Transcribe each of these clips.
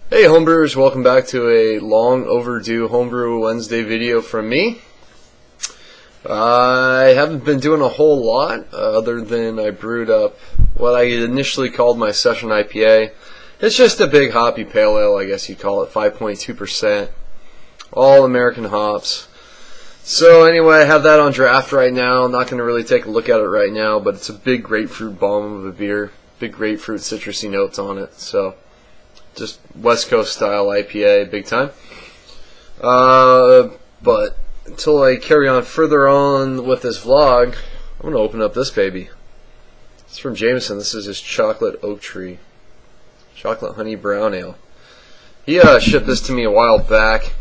Hey homebrewers, welcome back to a long overdue Homebrew Wednesday video from me. I haven't been doing a whole lot other than I brewed up what I initially called my session IPA. It's just a big hoppy pale ale, I guess you'd call it, 5.2%, all American hops. So anyway, I have that on draft right now. I'm not going to really take a look at it right now, but it's a big grapefruit bomb of a beer, big grapefruit citrusy notes on it. So just West Coast style IPA, big time. But until I carry on further on with this vlog, I'm going to open up this baby. It's from Jameson. This is his chocolate oak tree, chocolate honey brown ale. He shipped this to me a while back.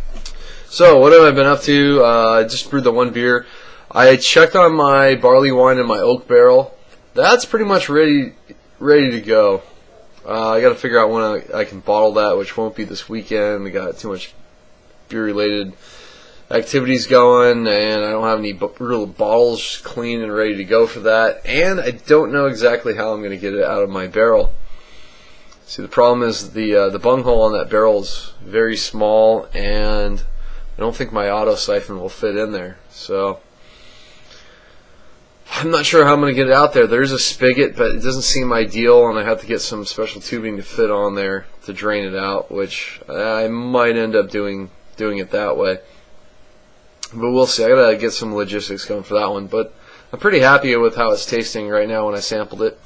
So what have I been up to? I just brewed the one beer. I checked on my barley wine in my oak barrel. That's pretty much ready to go. I got to figure out when I can bottle that, which won't be this weekend. We got too much beer-related activities going, and I don't have any real bottles clean and ready to go for that. And I don't know exactly how I'm going to get it out of my barrel. See, the problem is the bunghole on that barrel is very small, and I don't think my auto siphon will fit in there. So I'm not sure how I'm going to get it out there. There's a spigot, but it doesn't seem ideal, and I have to get some special tubing to fit on there to drain it out, which I might end up doing it that way. But we'll see. I got to get some logistics going for that one, but I'm pretty happy with how it's tasting right now when I sampled it.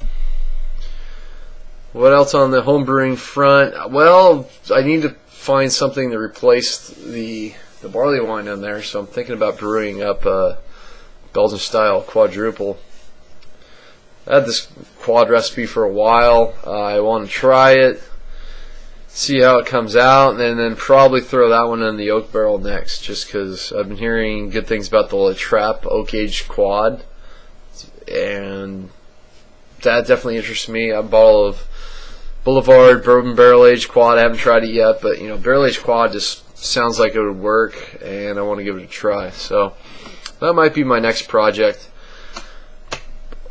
What else on the homebrewing front? Well, I need to find something to replace the barley wine in there, so I'm thinking about brewing up a Belgian style quadruple. I had this quad recipe for a while. I want to try it, see how it comes out, and then probably throw that one in the oak barrel next, just because I've been hearing good things about the La Trappe oak aged quad, and that definitely interests me. A bottle of Boulevard bourbon barrel aged quad. I haven't tried it yet, but barrel aged quad just sounds like it would work, and I want to give it a try. So that might be my next project.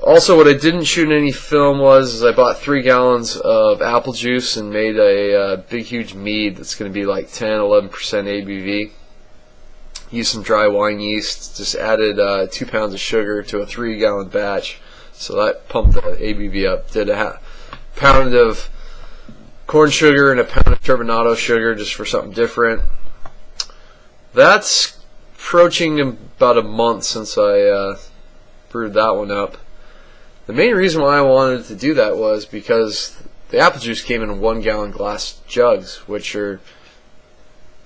Also, what I didn't shoot in any film was I bought 3 gallons of apple juice and made a big huge mead that's going to be like 10-11% ABV. Used some dry wine yeast, just added 2 pounds of sugar to a 3-gallon batch, so that pumped the ABV up. Did a pound of corn sugar and a pound of turbinado sugar just for something different. That's approaching about a month since I brewed that one up. The main reason why I wanted to do that was because the apple juice came in 1-gallon glass jugs, which are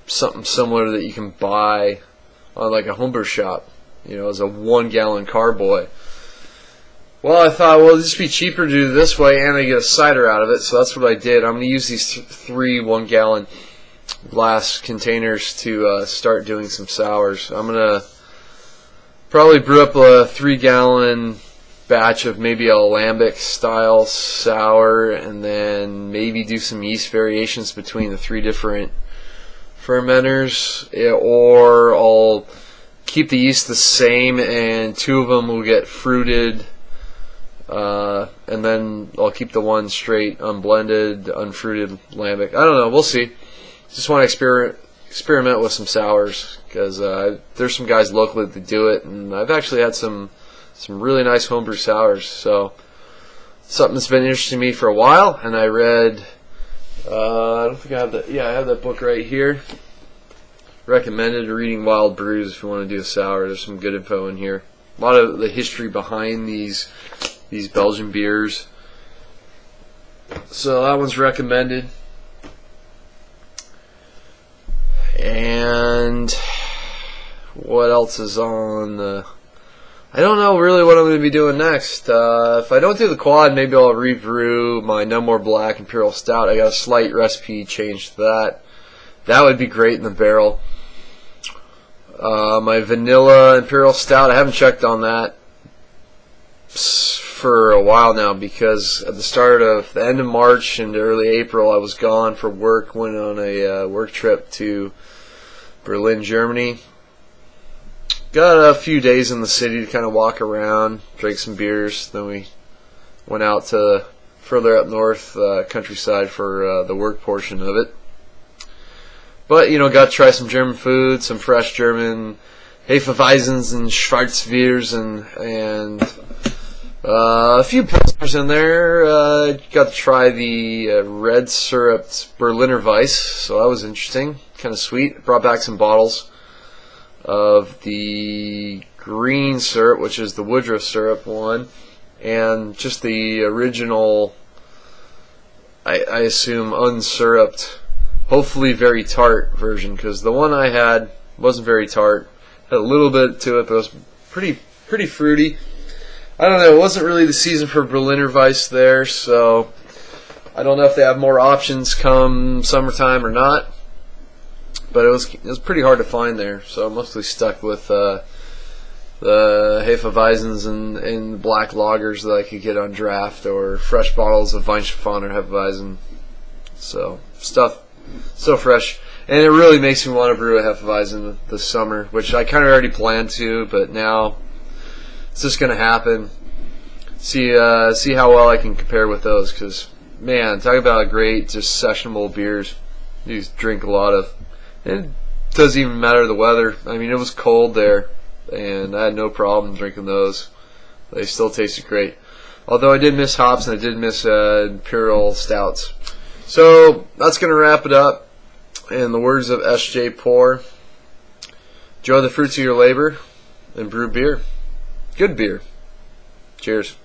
something similar that you can buy on like a homebrew shop, as a 1-gallon carboy. Well, I thought, well, it'd just be cheaper to do it this way, and I get a cider out of it, so that's what I did. I'm going to use these 3 1-gallon glass containers to start doing some sours. I'm going to probably brew up a 3-gallon batch of maybe a lambic style sour, and then maybe do some yeast variations between the 3 different fermenters, or I'll keep the yeast the same and 2 of them will get fruited, and then I'll keep the one straight unblended, unfruited lambic. I don't know, we'll see. Just want to experiment with some sours, because there's some guys locally that do it, and I've actually had some really nice homebrew sours. So something that's been interesting to me for a while, and I read, I don't think I have that. Yeah, I have that book right here. Recommended reading Wild Brews if you want to do a sour. There's some good info in here. A lot of the history behind these Belgian beers. So that one's recommended. And what else is on the... I don't know really what I'm going to be doing next. If I don't do the quad, maybe I'll rebrew my No More Black Imperial Stout. I got a slight recipe change to that. That would be great in the barrel. My Vanilla Imperial Stout, I haven't checked on that for a while now, because at the end of March and early April I was gone for work. Went on a work trip to Berlin, Germany. Got a few days in the city to kind of walk around, drink some beers. Then we went out to further up north, countryside, for the work portion of it. But, got to try some German food, some fresh German Hefeweizens and Schwarzbiers and a few pilsners in there. Got to try the red syruped Berliner Weiss, so that was interesting, kind of sweet. Brought back some bottles of the green syrup, which is the Woodruff syrup one, and just the original, I assume, unsyruped, hopefully very tart version, because the one I had wasn't very tart. Had a little bit to it, but it was pretty fruity. I don't know, it wasn't really the season for Berliner Weiss there, so I don't know if they have more options come summertime or not. But it was pretty hard to find there, so I mostly stuck with the Hefeweizens and black lagers that I could get on draft, or fresh bottles of Weinspanner Hefeweizen. So stuff so fresh, and it really makes me want to brew a Hefeweizen this summer, which I kind of already planned to, but now it's just going to happen. See how well I can compare with those, because man, talk about great, just sessionable beers. You just drink a lot of. And it doesn't even matter the weather. I mean, it was cold there, and I had no problem drinking those. They still tasted great. Although I did miss hops, and I did miss imperial stouts. So that's going to wrap it up. In the words of S.J. Poor, enjoy the fruits of your labor and brew beer. Good beer. Cheers.